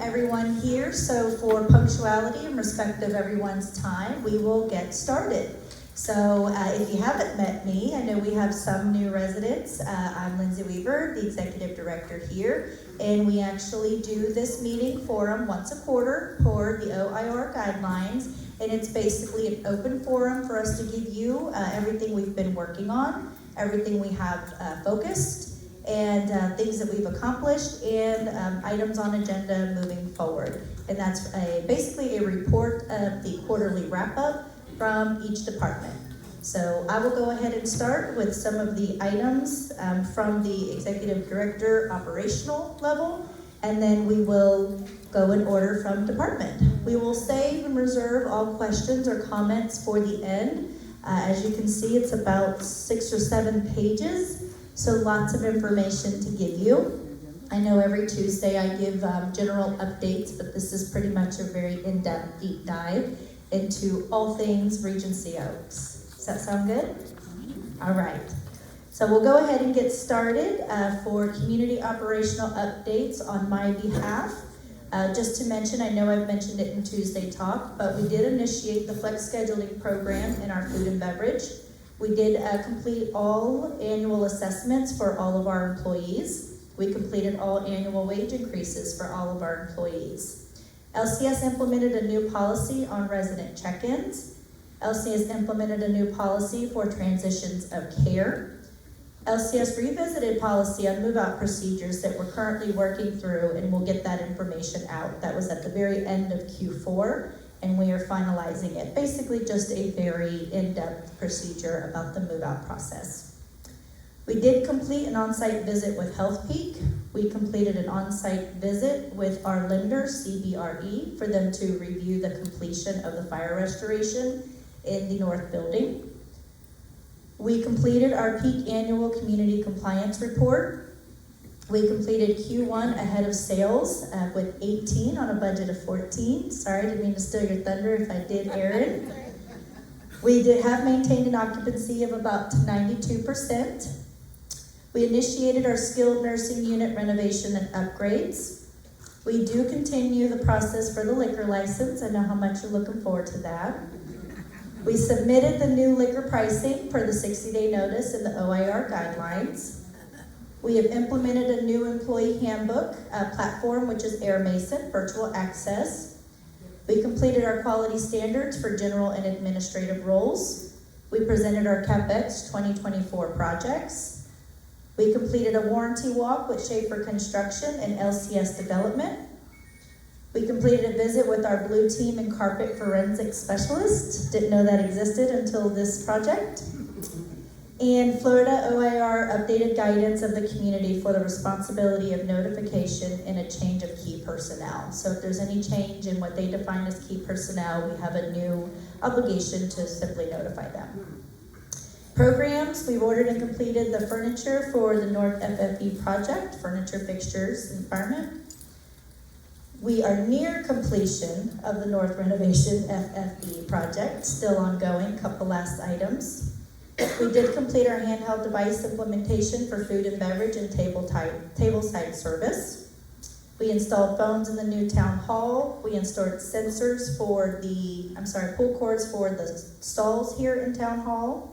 everyone here. So for punctuality and respect of everyone's time, we will get started. So if you haven't met me, I know we have some new residents. I'm Lindsay Weaver, the Executive Director here, and we actually do this meeting forum once a quarter for the OIR guidelines, and it's basically an open forum for us to give you everything we've been working on, everything we have focused, and things that we've accomplished, and items on agenda moving forward. And that's basically a report of the quarterly wrap-up from each department. So I will go ahead and start with some of the items from the Executive Director operational level, and then we will go in order from department. We will save and reserve all questions or comments for the end. As you can see, it's about 6 or 7 pages, so lots of information to give you. I know every Tuesday I give general updates, but this is pretty much a very in-depth deep dive into all things Regency Oaks. Does that sound good? All right. So we'll go ahead and get started for community operational updates on my behalf. Just to mention, I know I've mentioned it in Tuesday Talk, but we did initiate the flex scheduling program in our food and beverage. We did complete all annual assessments for all of our employees. We completed all annual wage increases for all of our employees. LCS implemented a new policy on resident check-ins. LCS implemented a new policy for transitions of care. LCS revisited policy on move-out procedures that we're currently working through, and we'll get that information out. That was at the very end of Q4, and we are finalizing it. Basically just a very in-depth procedure about the move-out process. We did complete an on-site visit with Health Peak. We completed an on-site visit with our lender, CBRE, for them to review the completion of the fire restoration in the north building. We completed our peak annual community compliance report. We completed Q1 ahead of sales with 18 on a budget of 14. Sorry, didn't mean to steal your thunder if I did, Erin. We did have maintained an occupancy of about 92%. We initiated our skilled nursing unit renovation and upgrades. We do continue the process for the liquor license. I know how much you're looking forward to that. We submitted the new liquor pricing for the 60-day notice in the OIR guidelines. We have implemented a new employee handbook platform, which is Air Mason, virtual access. We completed our quality standards for general and administrative roles. We presented our CapEx 2024 projects. We completed a warranty walk with Schaefer Construction and LCS Development. We completed a visit with our blue team and carpet forensic specialist. Didn't know that existed until this project. And Florida OIR updated guidance of the community for the responsibility of notification and a change of key personnel. So if there's any change in what they define as key personnel, we have a new obligation to simply notify them. Programs, we've ordered and completed the furniture for the North FFE project, furniture, fixtures, and environment. We are near completion of the North renovation FFE project, still ongoing, couple last items. We did complete our handheld device implementation for food and beverage and tableside service. We installed phones in the new town hall. We installed sensors for pull cords for the stalls here in town hall.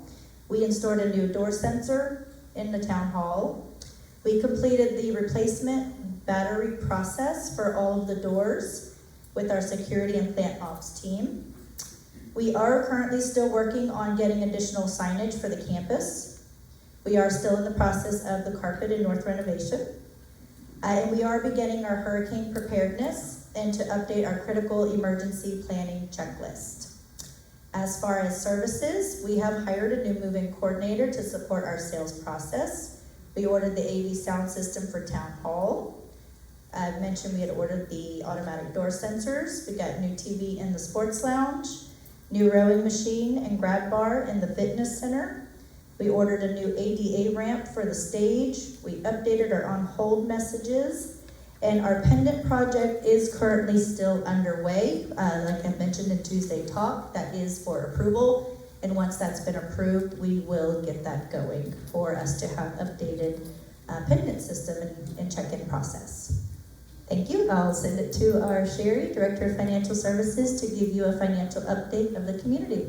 We installed a new door sensor in the town hall. We completed the replacement battery process for all of the doors with our security and plant ops team. We are currently still working on getting additional signage for the campus. We are still in the process of the carpet and north renovation. And we are beginning our hurricane preparedness and to update our critical emergency planning checklist. As far as services, we have hired a new move-in coordinator to support our sales process. We ordered the AV sound system for town hall. I mentioned we had ordered the automatic door sensors. We got new TV in the sports lounge, new rowing machine and grab bar in the fitness center. We ordered a new ADA ramp for the stage. We updated our on hold messages. And our pendant project is currently still underway. Like I mentioned in Tuesday Talk, that is for approval. And once that's been approved, we will get that going for us to have updated pendant system and check-in process. Thank you. I'll send it to our Sherry, Director of Financial Services, to give you a financial update of the community.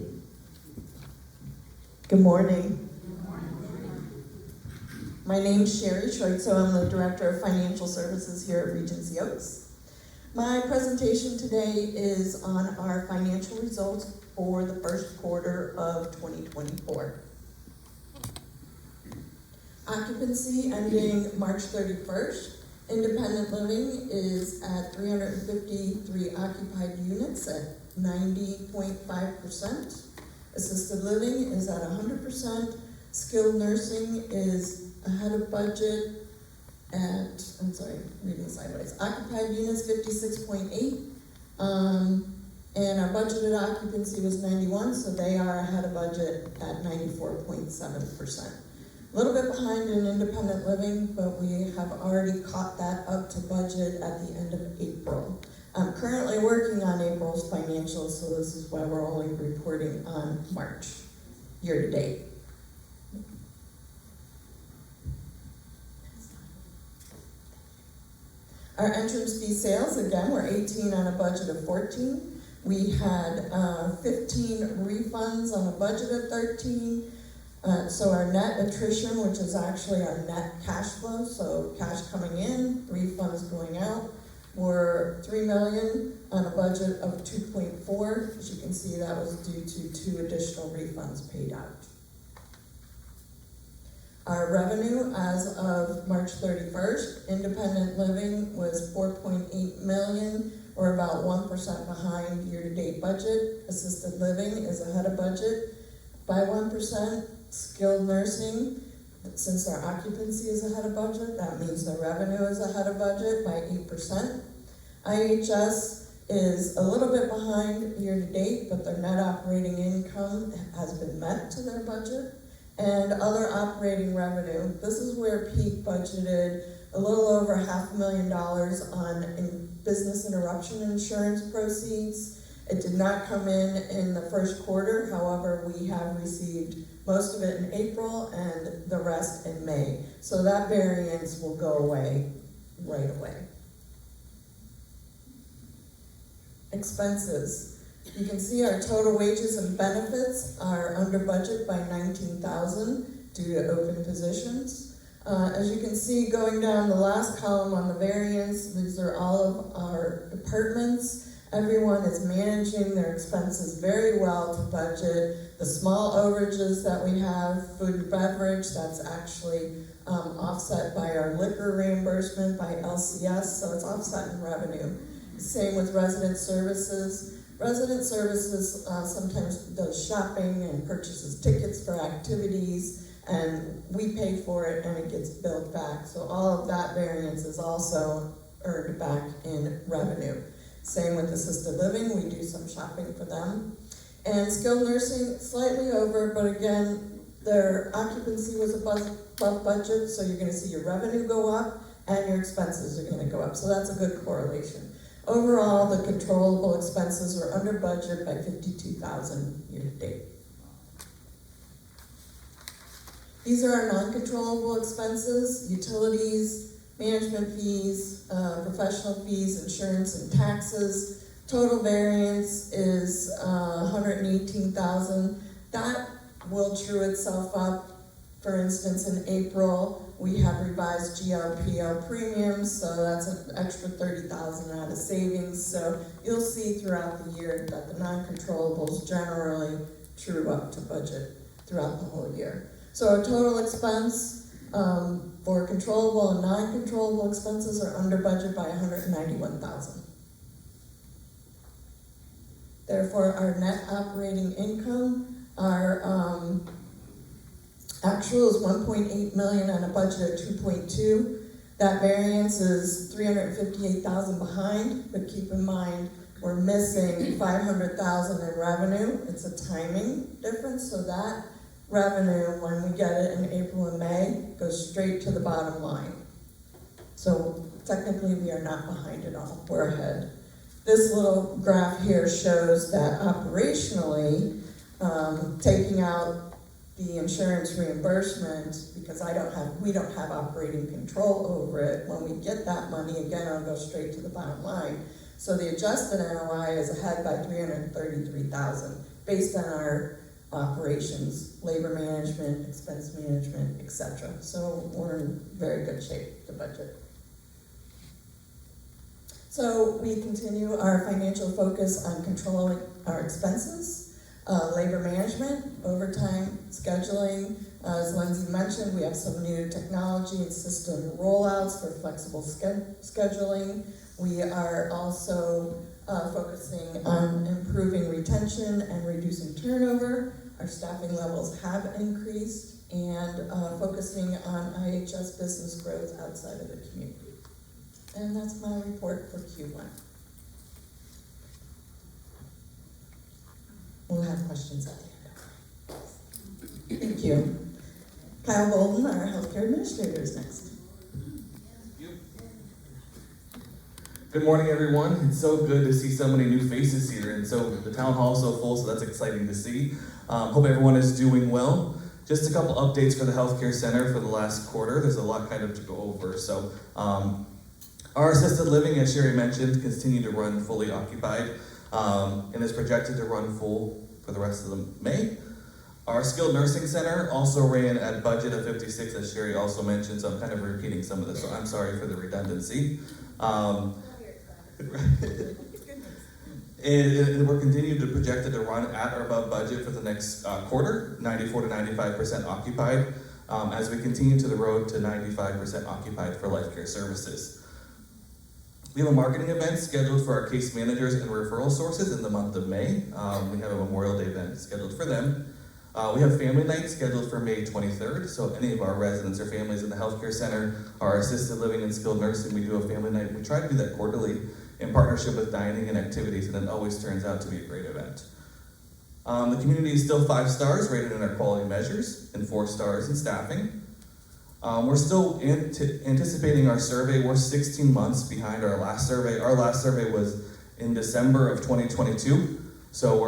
Good morning. My name's Sherry Schweitzer. I'm the Director of Financial Services here at Regency Oaks. My presentation today is on our financial results for the first quarter of 2024. Occupancy ending March 31st. Independent living is at 353 occupied units at 90.5%. Assisted living is at 100%. Skilled nursing is ahead of budget at, reading sideways. Occupied units 56.8. And our budgeted occupancy was 91, so they are ahead of budget at 94.7%. A little bit behind in independent living, but we have already caught that up to budget at the end of April. I'm currently working on April's financials, so this is why we're only reporting on March, year to date. Our entrance fee sales, again, were 18 on a budget of 14. We had 15 refunds on a budget of 13. So our net attrition, which is actually our net cash flow, so cash coming in, refunds going out, were $3 million on a budget of 2.4. As you can see, that was due to 2 additional refunds paid out. Our revenue as of March 31st, independent living was $4.8 million, or about 1% behind year-to-date budget. Assisted living is ahead of budget by 1%. Skilled nursing, since our occupancy is ahead of budget, that means the revenue is ahead of budget by 8%. IHS is a little bit behind year-to-date, but their net operating income has been met to their budget. And other operating revenue, this is where Peak budgeted a little over $500,000 on business interruption insurance proceeds. It did not come in the first quarter. However, we have received most of it in April and the rest in May. So that variance will go away right away. Expenses. You can see our total wages and benefits are under budget by $19,000 due to open positions. As you can see, going down the last column on the variance, these are all of our departments. Everyone is managing their expenses very well to budget. The small overages that we have, food and beverage, that's actually offset by our liquor reimbursement by LCS, so it's offset in revenue. Same with resident services. Resident services sometimes does shopping and purchases tickets for activities, and we pay for it and it gets billed back. So all of that variance is also earned back in revenue. Same with assisted living, we do some shopping for them. And skilled nursing, slightly over, but again, their occupancy was above budget, so you're gonna see your revenue go up and your expenses are gonna go up. So that's a good correlation. Overall, the controllable expenses are under budget by $52,000 year to date. These are our non-controllable expenses: utilities, management fees, professional fees, insurance, and taxes. Total variance is $118,000. That will true itself up. For instance, in April, we have revised GLPL premiums, so that's an extra $30,000 out of savings. So you'll see throughout the year that the non-controllables generally true up to budget throughout the whole year. So our total expense for controllable and non-controllable expenses are under budget by $191,000. Therefore, our net operating income, our actual is $1.8 million on a budget of 2.2. That variance is $358,000 behind, but keep in mind we're missing $500,000 in revenue. It's a timing difference, so that revenue, when we get it in April and May, goes straight to the bottom line. So technically we are not behind at all, we're ahead. This little graph here shows that operationally, taking out the insurance reimbursement, because we don't have operating control over it. When we get that money, again, it'll go straight to the bottom line. So the adjusted NOI is ahead by $333,000 based on our operations, labor management, expense management, etc. So we're in very good shape, the budget. So we continue our financial focus on controlling our expenses, labor management, overtime scheduling. As Lindsay mentioned, we have some new technology and system rollouts for flexible scheduling. We are also focusing on improving retention and reducing turnover. Our staffing levels have increased, and focusing on IHS business growth outside of the community. And that's my report for Q1. We'll have questions at the end. Thank you. Kyle Bolden, our healthcare administrator, is next. Good morning, everyone. It's so good to see so many new faces here, and so the town hall is so full, so that's exciting to see. Hope everyone is doing well. Just a couple updates for the healthcare center for the last quarter. There's a lot kind of to go over. So our assisted living, as Sherry mentioned, continue to run fully occupied and is projected to run full for the rest of the May. Our skilled nursing center also ran at budget of 56, as Sherry also mentioned, so I'm kind of repeating some of this, so I'm sorry for the redundancy. And we're continuing to project it to run at or above budget for the next quarter, 94 to 95% occupied, as we continue to the road to 95% occupied for life care services. We have a marketing event scheduled for our case managers and referral sources in the month of May. We have a Memorial Day event scheduled for them. We have family night scheduled for May 23rd, so any of our residents or families in the healthcare center, our assisted living and skilled nursing, we do a family night. We try to do that quarterly in partnership with dining and activities, and it always turns out to be a great event. The community is still 5 stars rated in our quality measures and 4 stars in staffing. We're still anticipating our survey. We're 16 months behind our last survey. Our last survey was in December of 2022, so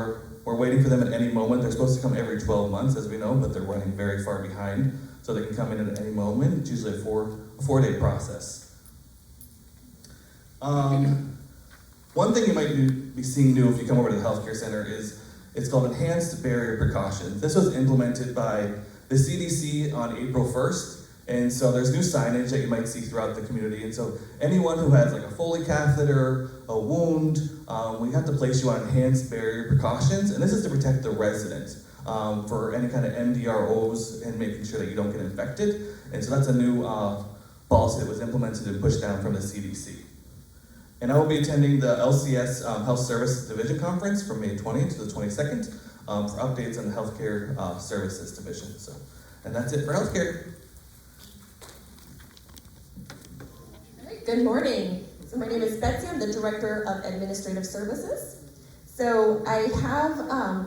we're waiting for them at any moment. They're supposed to come every 12 months, as we know, but they're running very far behind, so they can come in at any moment. It's usually a four-day process. One thing you might be seeing new if you come over to the healthcare center is it's called Enhanced Barrier Precautions. This was implemented by the CDC on April 1st, and so there's new signage that you might see throughout the community. And so anyone who has like a Foley catheter, a wound, we have to place you on enhanced barrier precautions, and this is to protect the resident for any kind of MDROs and making sure that you don't get infected. And so that's a new policy that was implemented and pushed down from the CDC. And I will be attending the LCS Health Services Division Conference from May 20th to the 22nd for updates on the Healthcare Services Division. So, and that's it for healthcare. All right, good morning. So my name is Betsy. I'm the Director of Administrative Services. So I have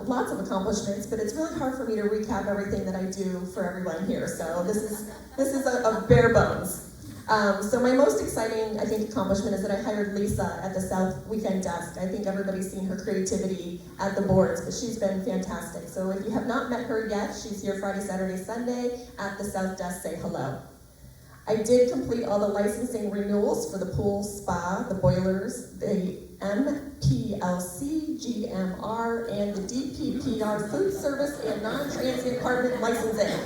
lots of accomplishments, but it's really hard for me to recap everything that I do for everyone here. So this is a bare bones. So my most exciting, I think, accomplishment is that I hired Lisa at the South Weekend Desk. I think everybody's seen her creativity at the boards, but she's been fantastic. So if you have not met her yet, she's here Friday, Saturday, Sunday at the South Desk. Say hello. I did complete all the licensing renewals for the pool, spa, the boilers, the MPLC, GMR, and the DPPR food service and non-transient apartment licensing.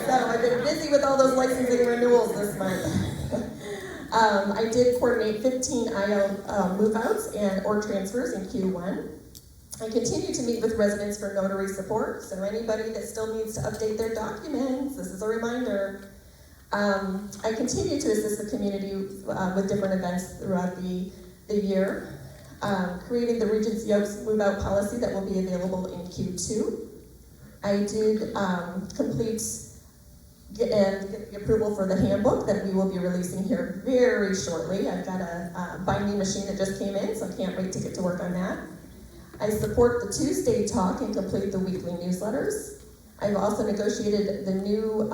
So I've been busy with all those licensing renewals this month. I did coordinate 15 IL move-outs or transfers in Q1. I continue to meet with residents for notary support, so anybody that still needs to update their documents, this is a reminder. I continue to assist the community with different events throughout the year, creating the Regency Oaks move-out policy that will be available in Q2. I did complete and get the approval for the handbook that we will be releasing here very shortly. I've got a binding machine that just came in, so I can't wait to get to work on that. I support the Tuesday talk and complete the weekly newsletters. I've also negotiated the new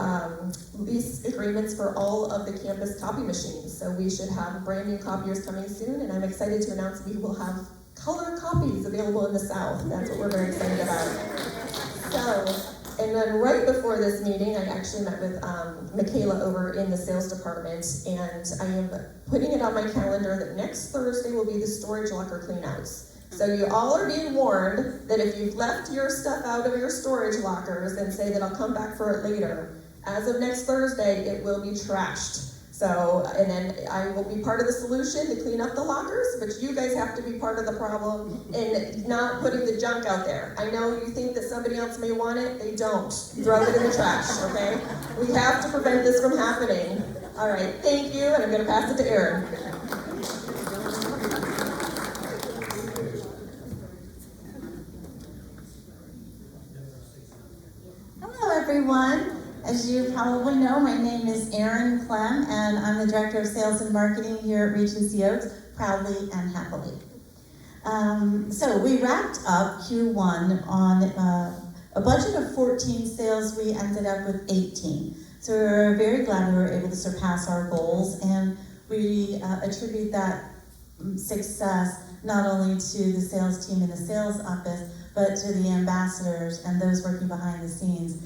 lease agreements for all of the campus copy machines. So we should have brand new copiers coming soon, and I'm excited to announce we will have color copies available in the South. That's what we're very excited about. So And then right before this meeting, I actually met with Michaela over in the sales department, and I am putting it on my calendar that next Thursday will be the storage locker cleanouts. So you all are being warned that if you've left your stuff out of your storage lockers and say that I'll come back for it later, as of next Thursday, it will be trashed. So, and then I will be part of the solution to clean up the lockers, but you guys have to be part of the problem in not putting the junk out there. I know you think that somebody else may want it, they don't. Throw it in the trash, okay? We have to prevent this from happening. All right, thank you, and I'm gonna pass it to Erin. Hello, everyone. As you probably know, my name is Erin Clem, and I'm the Director of Sales and Marketing here at Regency Oaks, proudly and happily. So we wrapped up Q1 on a budget of 14 sales. We ended up with 18. So we're very glad we were able to surpass our goals, and we attribute that success not only to the sales team in the sales office, but to the ambassadors and those working behind the scenes,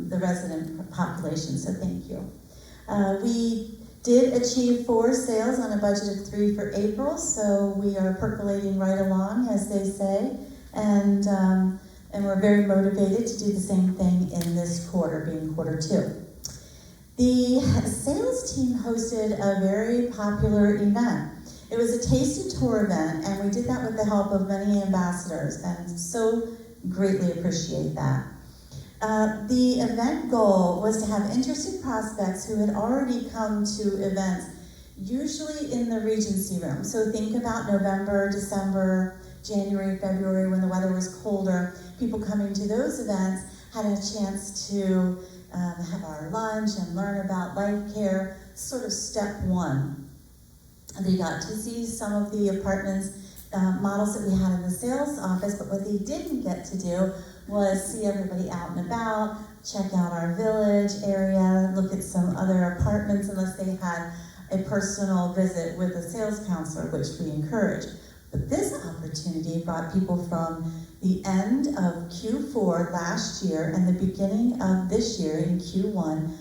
the resident population, so thank you. We did achieve 4 sales on a budget of 3 for April, so we are percolating right along, as they say, and we're very motivated to do the same thing in this quarter, being quarter 2. The sales team hosted a very popular event. It was a tasted tour event, and we did that with the help of many ambassadors, and so greatly appreciate that. The event goal was to have interested prospects who had already come to events, usually in the Regency room. So think about November, December, January, February, when the weather was colder. People coming to those events had a chance to have our lunch and learn about life care, sort of step 1. They got to see some of the apartments models that we had in the sales office, but what they didn't get to do was see everybody out and about, check out our village area, look at some other apartments unless they had a personal visit with a sales counselor, which we encourage. But this opportunity brought people from the end of Q4 last year and the beginning of this year in Q1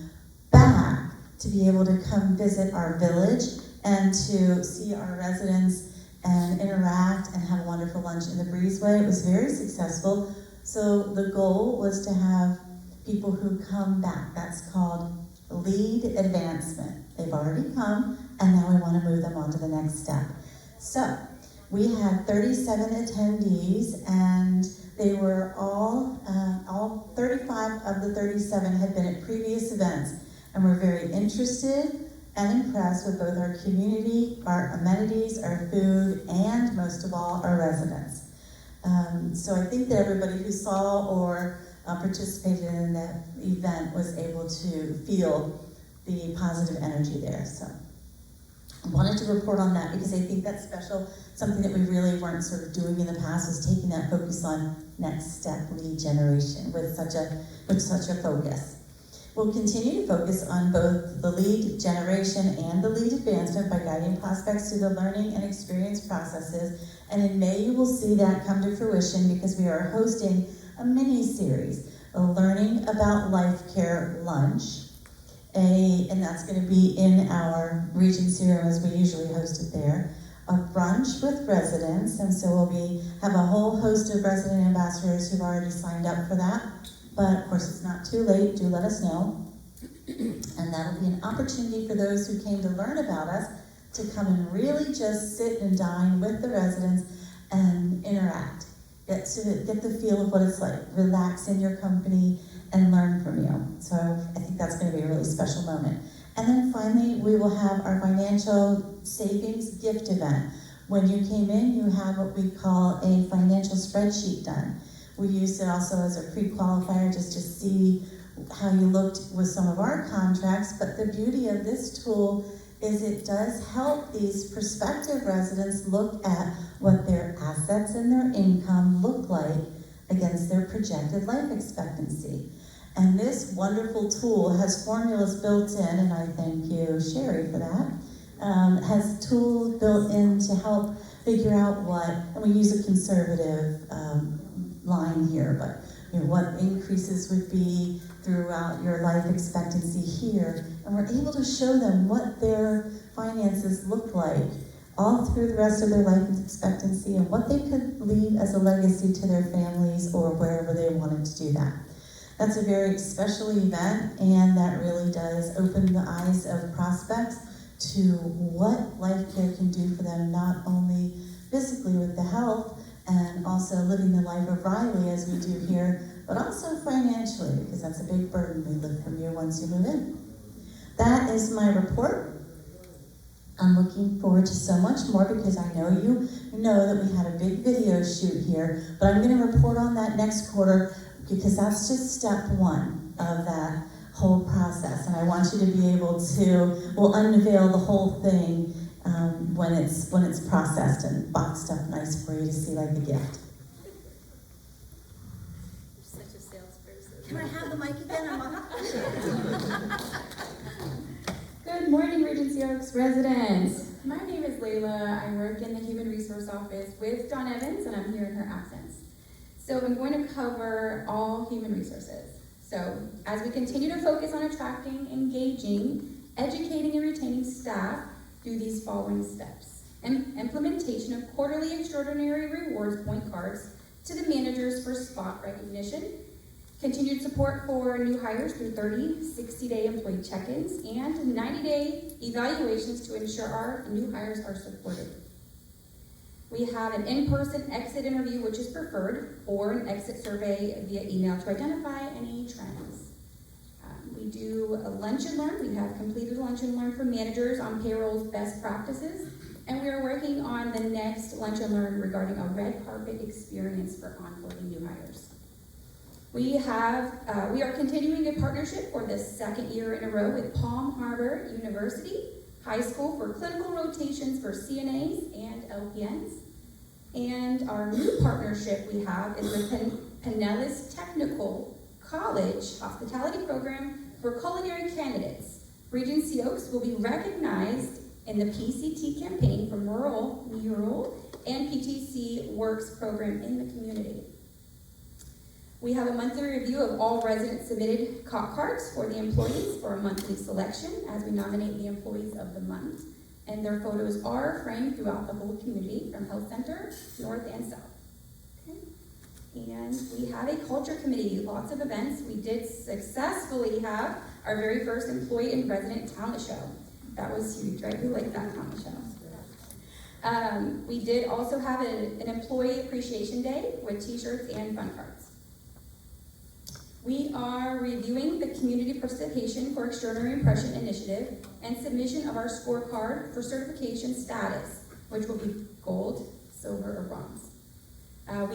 back to be able to come visit our village and to see our residents and interact and have a wonderful lunch in the breezeway. It was very successful. So the goal was to have people who come back. That's called lead advancement. They've already come, and now we want to move them on to the next step. So we had 37 attendees, and they were all 35 of the 37 had been at previous events, and were very interested and impressed with both our community, our amenities, our food, and most of all, our residents. So I think that everybody who saw or participated in that event was able to feel the positive energy there. So I wanted to report on that because I think that's special, something that we really weren't sort of doing in the past, was taking that focus on next step lead generation with such a focus. We'll continue to focus on both the lead generation and the lead advancement by guiding prospects through the learning and experience processes. And in May, you will see that come to fruition because we are hosting a mini-series, a Learning About Life Care lunch. And that's going to be in our Regency room as we usually host it there. A brunch with residents, and so we'll have a whole host of resident ambassadors who've already signed up for that. But of course, it's not too late. Do let us know. And that'll be an opportunity for those who came to learn about us to come and really just sit and dine with the residents and interact. Get the feel of what it's like. Relax in your company and learn from you. So I think that's going to be a really special moment. And then finally, we will have our financial savings gift event. When you came in, you had what we call a financial spreadsheet done. We used it also as a pre-qualifier just to see how you looked with some of our contracts, but the beauty of this tool is it does help these prospective residents look at what their assets and their income look like against their projected life expectancy. And this wonderful tool has formulas built in, and I thank you, Sherry, for that. Has tools built in to help figure out what, and we use a conservative line here, but what increases would be throughout your life expectancy here. And we're able to show them what their finances look like all through the rest of their life expectancy and what they could leave as a legacy to their families or wherever they wanted to do that. That's a very special event, and that really does open the eyes of prospects to what life care can do for them, not only physically with the health and also living the life of Riley as we do here, but also financially, because that's a big burden we live from you once you move in. That is my report. I'm looking forward to so much more because I know you know that we had a big video shoot here, but I'm going to report on that next quarter because that's just step one of that whole process. And I want you to be able to, we'll unveil the whole thing when it's processed and boxed up nice for you to see like a gift. You're such a salesperson. Can I have the mic again? Good morning, Regency Oaks residents. My name is Layla. I work in the Human Resource Office with Dawn Evans, and I'm here in her absence. So I'm going to cover all human resources. So as we continue to focus on attracting, engaging, educating, and retaining staff, do these following steps. Implementation of quarterly extraordinary rewards point cards to the managers for spot recognition. Continued support for new hires through 30, 60-day employee check-ins and 90-day evaluations to ensure our new hires are supported. We have an in-person exit interview, which is preferred, or an exit survey via email to identify any trends. We do a lunch and learn. We have completed a lunch and learn for managers on payroll's best practices, and we are working on the next lunch and learn regarding a red carpet experience for onboarding new hires. We are continuing a partnership for the second year in a row with Palm Harbor University High School for clinical rotations for CNAs and LPNs. And our new partnership we have is with Pinellas Technical College Hospitality Program for culinary candidates. Regency Oaks will be recognized in the PCT campaign for Mural and PTC Works program in the community. We have a monthly review of all resident submitted COP cards for the employees for a monthly selection as we nominate the employees of the month. And their photos are framed throughout the whole community from Health Center, North and South. Okay. And we have a culture committee, lots of events. We did successfully have our very first employee and resident talent show. That was huge, right? We liked that talent show. We did also have an employee appreciation day with t-shirts and fun cards. We are reviewing the Community Participation for Extraordinary Impression Initiative and submission of our scorecard for certification status, which will be gold, silver, or bronze.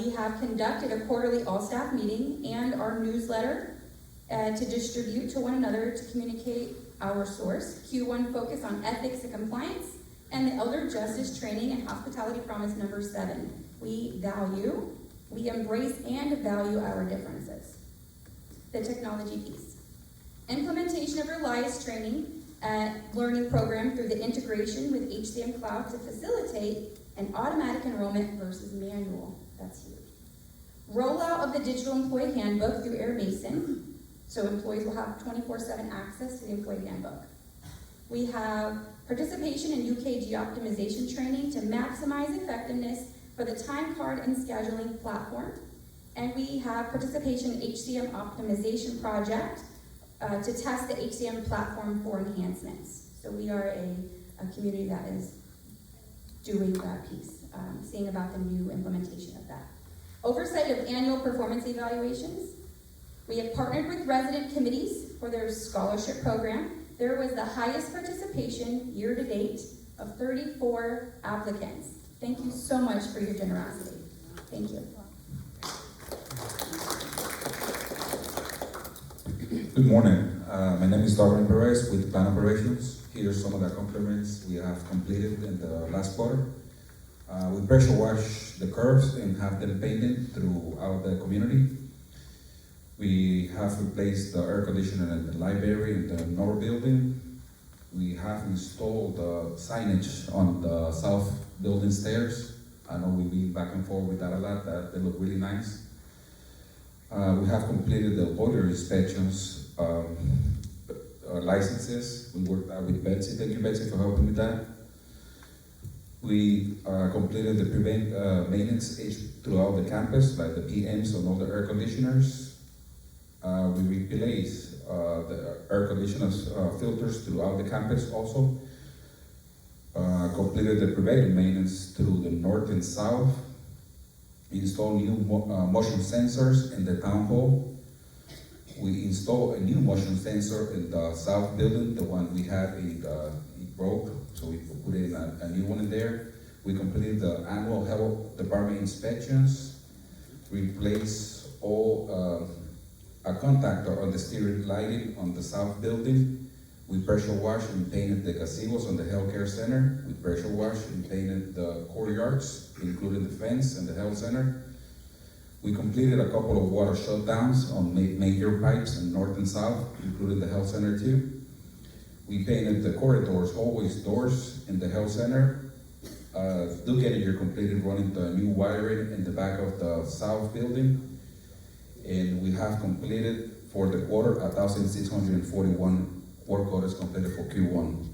We have conducted a quarterly all-staff meeting and our newsletter to distribute to one another to communicate our source. Q1 focus on ethics and compliance, and the Elder Justice Training and Hospitality Promise number 7. We embrace and value our differences. The technology piece. Implementation of Reliance training learning program through the integration with HCM Cloud to facilitate an automatic enrollment versus manual. That's huge. Rollout of the digital employee handbook through Air Mason, so employees will have 24/7 access to the employee handbook. We have participation in UKG optimization training to maximize effectiveness for the time card and scheduling platform. And we have participation in HCM optimization project to test the HCM platform for enhancements. So we are a community that is doing that piece, seeing about the new implementation of that. Oversight of annual performance evaluations. We have partnered with resident committees for their scholarship program. There was the highest participation year to date of 34 applicants. Thank you so much for your generosity. Thank you. Good morning. My name is Darwin Perez with Plan Operations. Here are some of the accomplishments we have completed in the last quarter. We pressure wash the curves and have them painted throughout the community. We have replaced the air conditioner in the library in the North building. We have installed signage on the south building stairs. I know we've been back and forth with that a lot. They look really nice. We have completed the boiler inspections, licenses. We worked with Betsy. Thank you, Betsy, for helping with that. We completed the maintenance throughout the campus, like the PMs on all the air conditioners. We replaced the air conditioners filters throughout the campus also. Completed the preventive maintenance through the north and south. Installed new motion sensors in the town hall. We installed a new motion sensor in the south building. The one we had, it broke, so we put in a new one in there. We completed the annual health department inspections. Replaced all a contactor on the steering lighting on the south building. We pressure washed and painted the gazebos on the healthcare center. We pressure washed and painted the courtyards, including the fence and the health center. We completed a couple of water shutdowns on major pipes in north and south, including the health center too. We painted the corridors, hallways, doors in the health center. Duke Energy completed running the new wiring in the back of the south building. And we have completed for the quarter 1,641 work orders completed for Q1.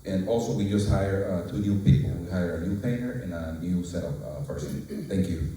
And also we just hired 2 new people. We hired a new painter and a new setup person. Thank you.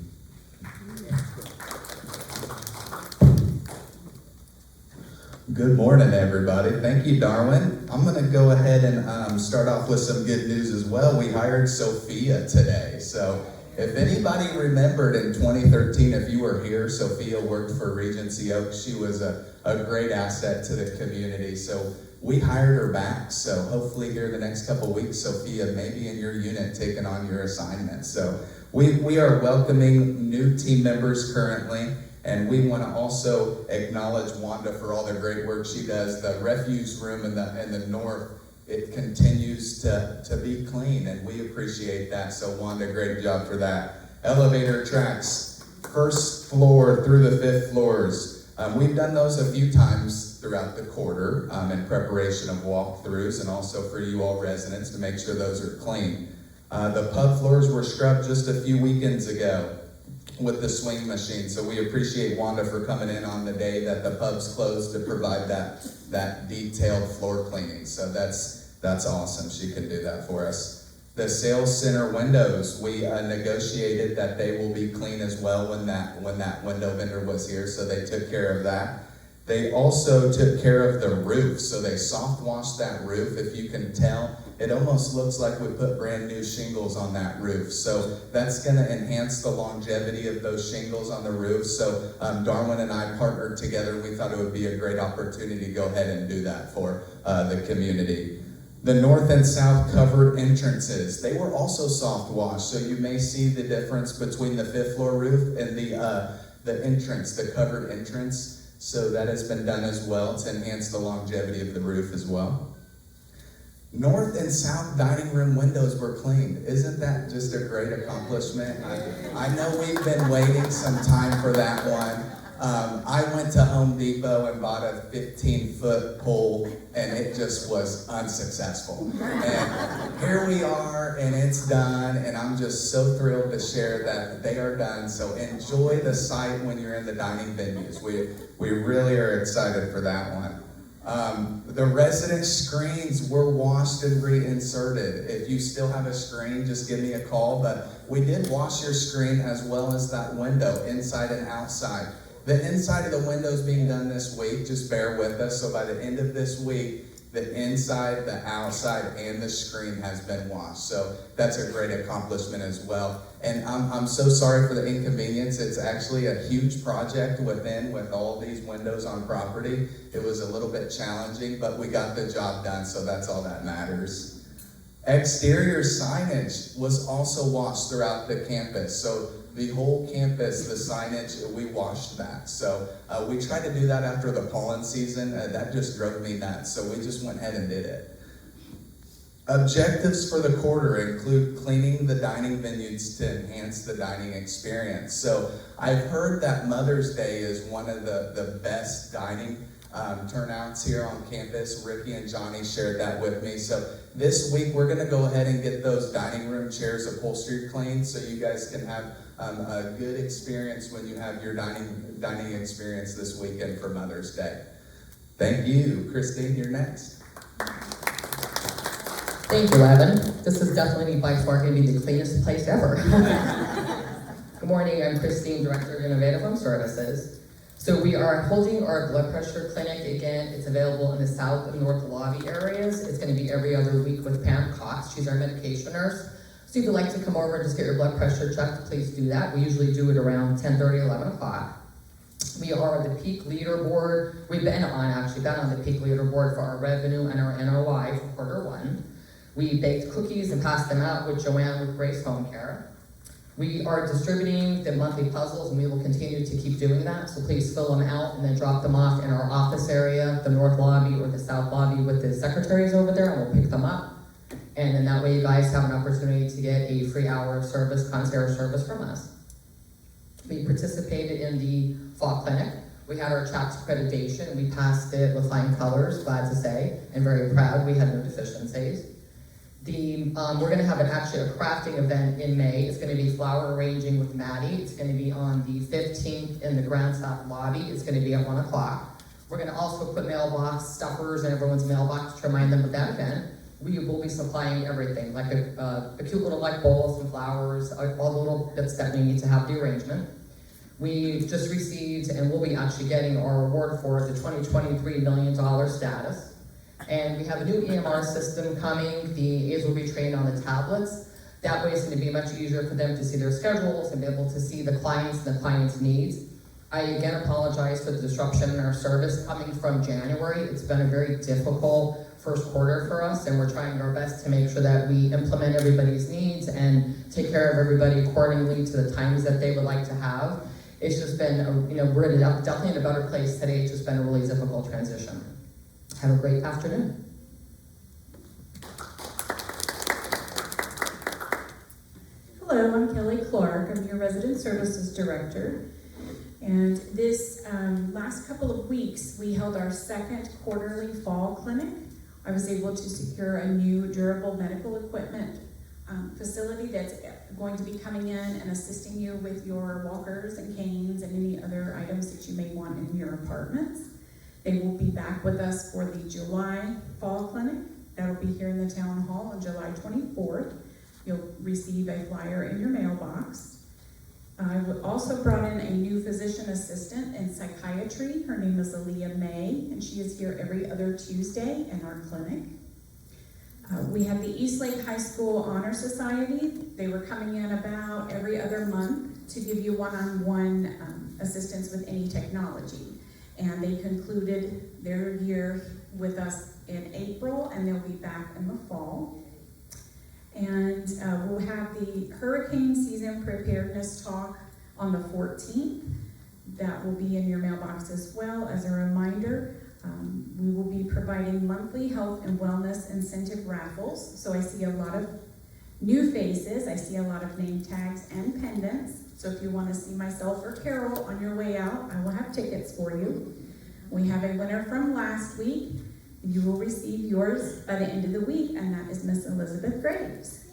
Good morning, everybody. Thank you, Darwin. I'm going to go ahead and start off with some good news as well. We hired Sophia today. So if anybody remembered in 2013, if you were here, Sophia worked for Regency Oaks. She was a great asset to the community. So we hired her back. So hopefully here the next couple weeks, Sophia may be in your unit taking on your assignment. So we are welcoming new team members currently. And we want to also acknowledge Wanda for all the great work she does. The refuse room in the north, it continues to be clean, and we appreciate that. So Wanda, great job for that. Elevator tracks, first floor through the 5th floors. We've done those a few times throughout the quarter in preparation of walkthroughs and also for you all residents to make sure those are clean. The pub floors were scrubbed just a few weekends ago with the swing machine. So we appreciate Wanda for coming in on the day that the pub's closed to provide that detailed floor cleaning. So that's awesome. She can do that for us. The sales center windows, we negotiated that they will be clean as well when that window vendor was here, so they took care of that. They also took care of the roof, so they soft washed that roof. If you can tell, it almost looks like we put brand new shingles on that roof. So that's going to enhance the longevity of those shingles on the roof. So Darwin and I partnered together. We thought it would be a great opportunity to go ahead and do that for the community. The north and south covered entrances, they were also soft washed. So you may see the difference between the 5th floor roof and the entrance, the covered entrance. So that has been done as well to enhance the longevity of the roof as well. North and south dining room windows were cleaned. Isn't that just a great accomplishment? I know we've been waiting some time for that one. I went to Home Depot and bought a 15-foot pole, and it just was unsuccessful. And here we are, and it's done, and I'm just so thrilled to share that they are done. So enjoy the sight when you're in the dining venues. We really are excited for that one. The resident screens were washed and reinserted. If you still have a screen, just give me a call. But we did wash your screen as well as that window, inside and outside. The inside of the window is being done this week. Just bear with us. So by the end of this week, the inside, the outside, and the screen has been washed. So that's a great accomplishment as well. And I'm so sorry for the inconvenience. It's actually a huge project with all these windows on property. It was a little bit challenging, but we got the job done, so that's all that matters. Exterior signage was also washed throughout the campus. So the whole campus, the signage, we washed that. So we tried to do that after the pollen season. That just drove me nuts. So we just went ahead and did it. Objectives for the quarter include cleaning the dining venues to enhance the dining experience. So I've heard that Mother's Day is one of the best dining turnouts here on campus. Ricky and Johnny shared that with me. So this week we're gonna go ahead and get those dining room chairs upholstered clean so you guys can have a good experience when you have your dining experience this weekend for Mother's Day. Thank you. Christine, you're next. Thank you, Evan. This is definitely by far going to be the cleanest place ever. Good morning, I'm Christine, Director of Innovative Home Services. So we are holding our blood pressure clinic again. It's available in the south and north lobby areas. It's going to be every other week with Pam Cox. She's our medication nurse. So if you'd like to come over and just get your blood pressure checked, please do that. We usually do it around 10:30, 11 o'clock. We are the peak leaderboard. We've been on the peak leaderboard for our revenue and our NOI for Q1. We baked cookies and passed them out with Joanne with Grace Home Care. We are distributing the monthly puzzles and we will continue to keep doing that. So please fill them out and then drop them off in our office area, the north lobby or the south lobby with the secretaries over there, and we'll pick them up. And then that way you guys have an opportunity to get a free hour of service, concierge service from us. We participated in the fall clinic. We had our CHAPS accreditation. We passed it with flying colors, glad to say, and very proud. We had no deficiencies. We're going to have a crafting event in May. It's going to be flower arranging with Maddie. It's going to be on the 15th in the Grand South lobby. It's going to be at 1 o'clock. We're going to also put mailbox stuffers in everyone's mailbox to remind them of that event. We will be supplying everything, like a cute little bowl of some flowers, all the little bits that we need to have the arrangement. We just received, and we'll be actually getting our award for the 2023 $1 million status. And we have a new EMR system coming. The aides will be trained on the tablets. That way it's going to be much easier for them to see their schedules and be able to see the clients and the clients' needs. I again apologize for the disruption in our service coming from January. It's been a very difficult first quarter for us, and we're trying our best to make sure that we implement everybody's needs and take care of everybody accordingly to the times that they would like to have. It's just been, we're definitely in a better place today. It's just been a really difficult transition. Have a great afternoon. Hello, I'm Kelly Clark. I'm your Resident Services Director. And this last couple of weeks, we held our second quarterly fall clinic. I was able to secure a new durable medical equipment facility that's going to be coming in and assisting you with your walkers and canes and any other items that you may want in your apartments. They will be back with us for the July fall clinic. That'll be here in the town hall on July 24th. You'll receive a flyer in your mailbox. I also brought in a new physician assistant in psychiatry. Her name is Aaliyah May, and she is here every other Tuesday in our clinic. We have the Eastlake High School Honor Society. They were coming in about every other month to give you one-on-one assistance with any technology. And they concluded their year with us in April, and they'll be back in the fall. And we'll have the hurricane season preparedness talk on the 14th. That will be in your mailbox as well as a reminder. We will be providing monthly health and wellness incentive raffles. So I see a lot of new faces. I see a lot of name tags and pendants. So if you want to see myself or Carol on your way out, I will have tickets for you. We have a winner from last week. You will receive yours by the end of the week, and that is Miss Elizabeth Graves.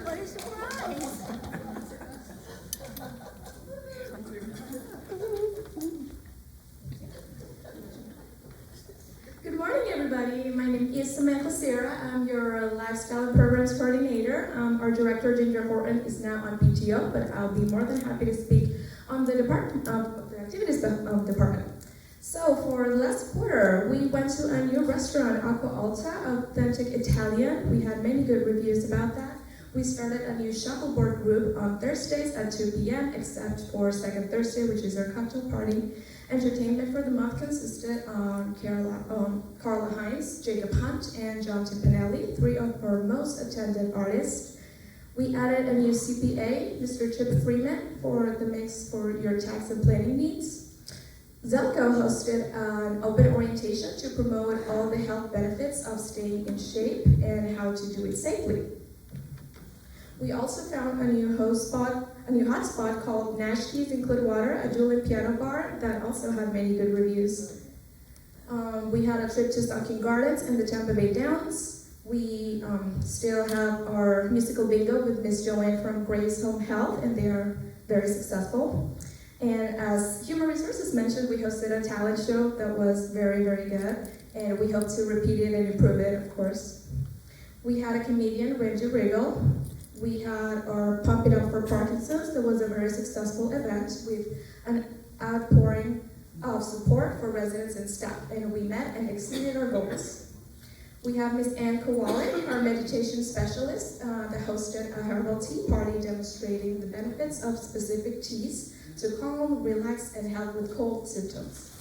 What a surprise! Good morning, everybody. My name is Samantha Sarah. I'm your Lifestyle and Programs Coordinator. Our Director, Ginger Horton, is now on PTO, but I'll be more than happy to speak on the department of the activities department. So for the last quarter, we went to a new restaurant, Acqua Alta, authentic Italian. We had many good reviews about that. We started a new shuffleboard group on Thursdays at 2 p.m., except for second Thursday, which is our cocktail party. Entertainment for the month consisted on Carla Hines, Jacob Hunt, and John Timpanelli, three of our most attended artists. We added a new CPA, Mr. Chip Freeman, for the mix for your tax and planning needs. Zelco hosted an open orientation to promote all the health benefits of staying in shape and how to do it safely. We also found a new hotspot called Nashke's in Clearwater, a dual piano bar that also had many good reviews. We had a trip to Stocking Gardens and the Tampa Bay Downs. We still have our musical bingo with Miss Joanne from Grace Home Health, and they are very successful. And as Human Resources mentioned, we hosted a talent show that was very, very good, and we hope to repeat it and improve it, of course. We had a comedian, Reggie Riggle. We had our Pump It Up for Parkinson's. That was a very successful event with an outpouring of support for residents and staff, and we met and exceeded our goals. We have Miss Ann Kowalik, our meditation specialist, that hosted a herbal tea party demonstrating the benefits of specific teas to calm, relax, and help with cold symptoms.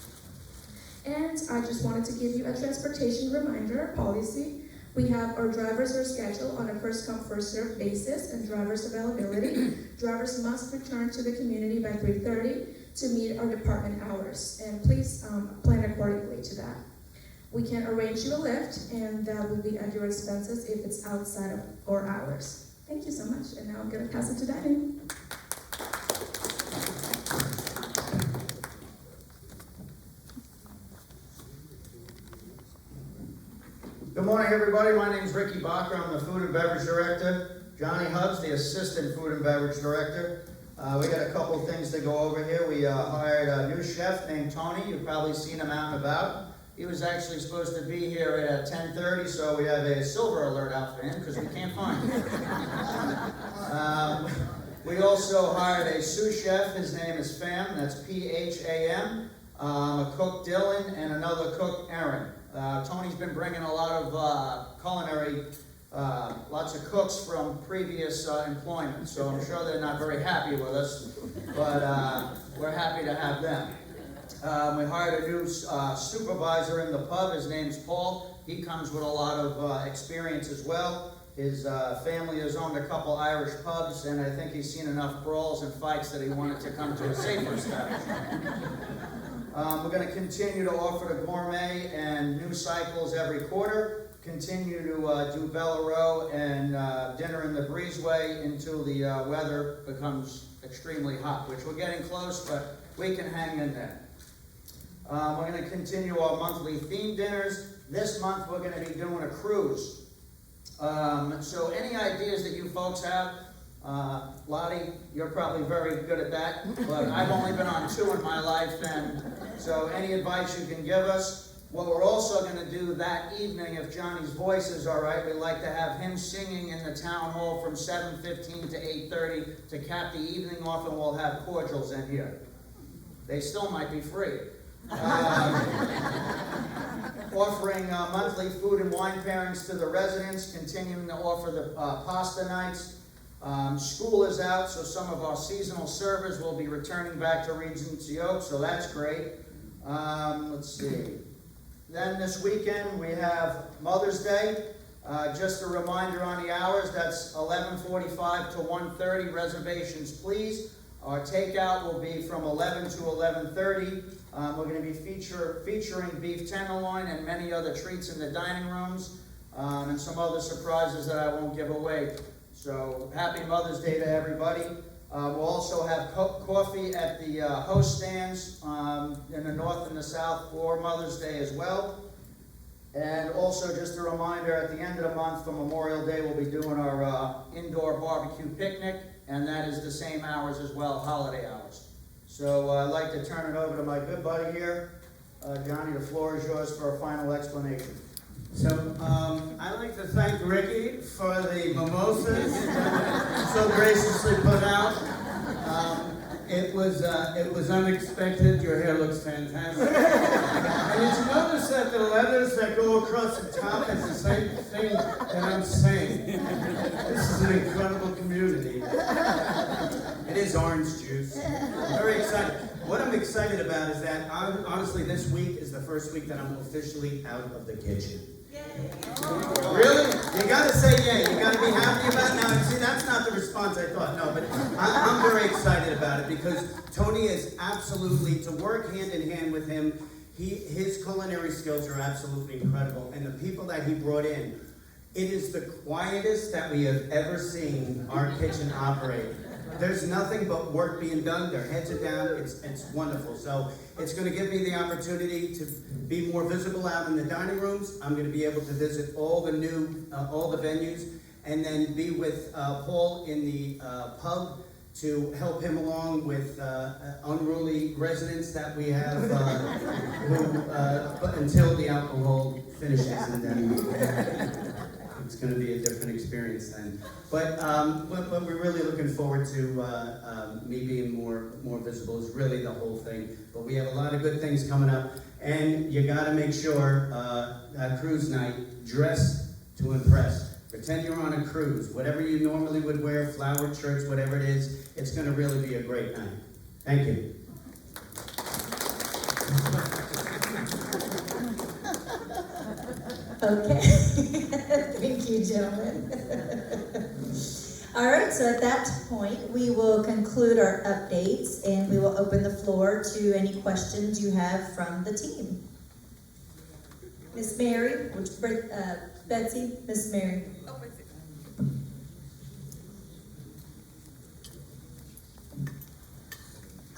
And I just wanted to give you a transportation reminder policy. We have our drivers are scheduled on a first come, first served basis and drivers availability. Drivers must return to the community by 3:30 to meet our department hours, and please plan accordingly to that. We can arrange you a lift, and that will be at your expenses if it's outside of our hours. Thank you so much, and now I'm going to pass it to Danny. Good morning, everybody. My name is Ricky Bacher. I'm the Food and Beverage Director. Johnny Hubbs, the Assistant Food and Beverage Director. We got a couple things to go over here. We hired a new chef named Tony. You've probably seen him out and about. He was actually supposed to be here at 10:30, so we have a silver alert out for him because we can't find him. We also hired a sous chef. His name is Pham. That's P-H-A-M. A cook, Dylan, and another cook, Aaron. Tony's been bringing a lot of culinary, lots of cooks from previous employment, so I'm sure they're not very happy with us, but we're happy to have them. We hired a new supervisor in the pub. His name's Paul. He comes with a lot of experience as well. His family has owned a couple Irish pubs, and I think he's seen enough brawls and fights that he wanted to come to a safer establishment. We're going to continue to offer the gourmet and new cycles every quarter. Continue to do Bella Row and dinner in the breezeway until the weather becomes extremely hot, which we're getting close, but we can hang in there. We're going to continue our monthly theme dinners. This month we're going to be doing a cruise. So any ideas that you folks have? Lottie, you're probably very good at that, but I've only been on 2 in my life, and so any advice you can give us. What we're also going to do that evening, if Johnny's voice is all right, we'd like to have him singing in the town hall from 7:15 to 8:30 to cap the evening off, and we'll have cordials in here. They still might be free. Offering monthly food and wine pairings to the residents, continuing to offer the pasta nights. School is out, so some of our seasonal servers will be returning back to Regency Oaks, so that's great. Let's see. Then this weekend we have Mother's Day. Just a reminder on the hours, that's 11:45 to 1:30. Reservations, please. Our takeout will be from 11 to 11:30. We're going to be featuring beef tenderloin and many other treats in the dining rooms, and some other surprises that I won't give away. So happy Mother's Day to everybody. We'll also have coffee at the host stands in the north and the south for Mother's Day as well. And also just a reminder, at the end of the month for Memorial Day, we'll be doing our indoor barbecue picnic, and that is the same hours as well, holiday hours. So I'd like to turn it over to my good buddy here. Johnny, the floor is yours for a final explanation. So I'd like to thank Ricky for the mimosas so graciously put out. It was unexpected. Your hair looks fantastic. And did you notice that the letters that go across the top is the same thing that I'm saying? This is an incredible community. It is orange juice. I'm very excited. What I'm excited about is that, honestly, this week is the first week that I'm officially out of the kitchen. Really? You gotta say yay. You gotta be happy about it. Now, see, that's not the response I thought. No, but I'm very excited about it because Tony is absolutely, to work hand in hand with him, his culinary skills are absolutely incredible. And the people that he brought in, It is the quietest that we have ever seen our kitchen operate. There's nothing but work being done. Their heads are down. It's wonderful. So it's going to give me the opportunity to be more visible out in the dining rooms. I'm going to be able to visit all the venues, and then be with Paul in the pub to help him along with unruly residents that we have but until the alcohol finishes, and then it's going to be a different experience then. But we're really looking forward to me being more visible is really the whole thing. But we have a lot of good things coming up, and you got to make sure cruise night, dress to impress. Pretend you're on a cruise. Whatever you normally would wear, flowered shirts, whatever it is, it's going to really be a great night. Thank you. Okay. Thank you, gentlemen. All right, so at that point, we will conclude our updates, and we will open the floor to any questions you have from the team. Miss Mary, Betsy, Miss Mary.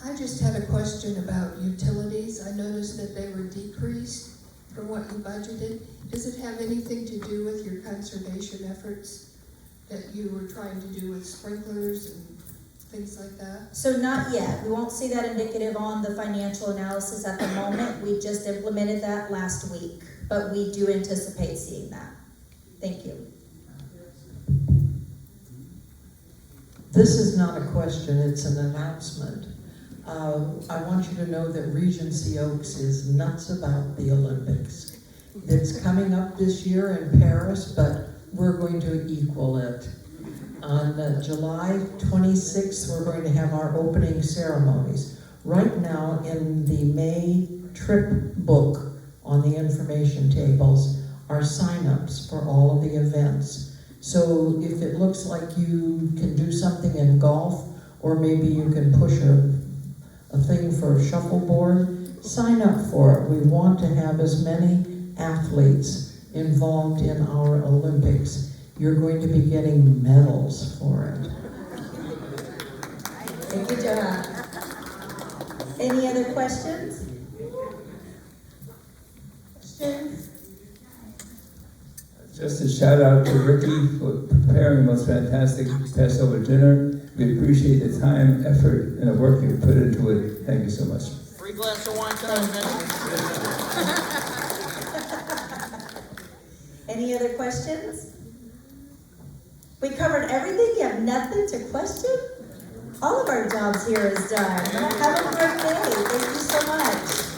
I just had a question about utilities. I noticed that they were decreased from what you budgeted. Does it have anything to do with your conservation efforts that you were trying to do with sprinklers and things like that? So not yet. We won't see that indicative on the financial analysis at the moment. We just implemented that last week, but we do anticipate seeing that. Thank you. This is not a question, it's an announcement. I want you to know that Regency Oaks is nuts about the Olympics. It's coming up this year in Paris, but we're going to equal it. On July 26th, we're going to have our opening ceremonies. Right now, in the May trip book on the information tables are sign-ups for all of the events. So if it looks like you can do something in golf, or maybe you can push a thing for shuffleboard, sign up for it. We want to have as many athletes involved in our Olympics. You're going to be getting medals for it. Thank you, Joanna. Any other questions? Questions? Just a shout out to Ricky for preparing the most fantastic Passover dinner. We appreciate the time, effort, and the work you put into it. Thank you so much. Free glass of wine tonight, Any other questions? We covered everything? You have nothing to question? All of our jobs here is done. Have a great day. Thank you so much.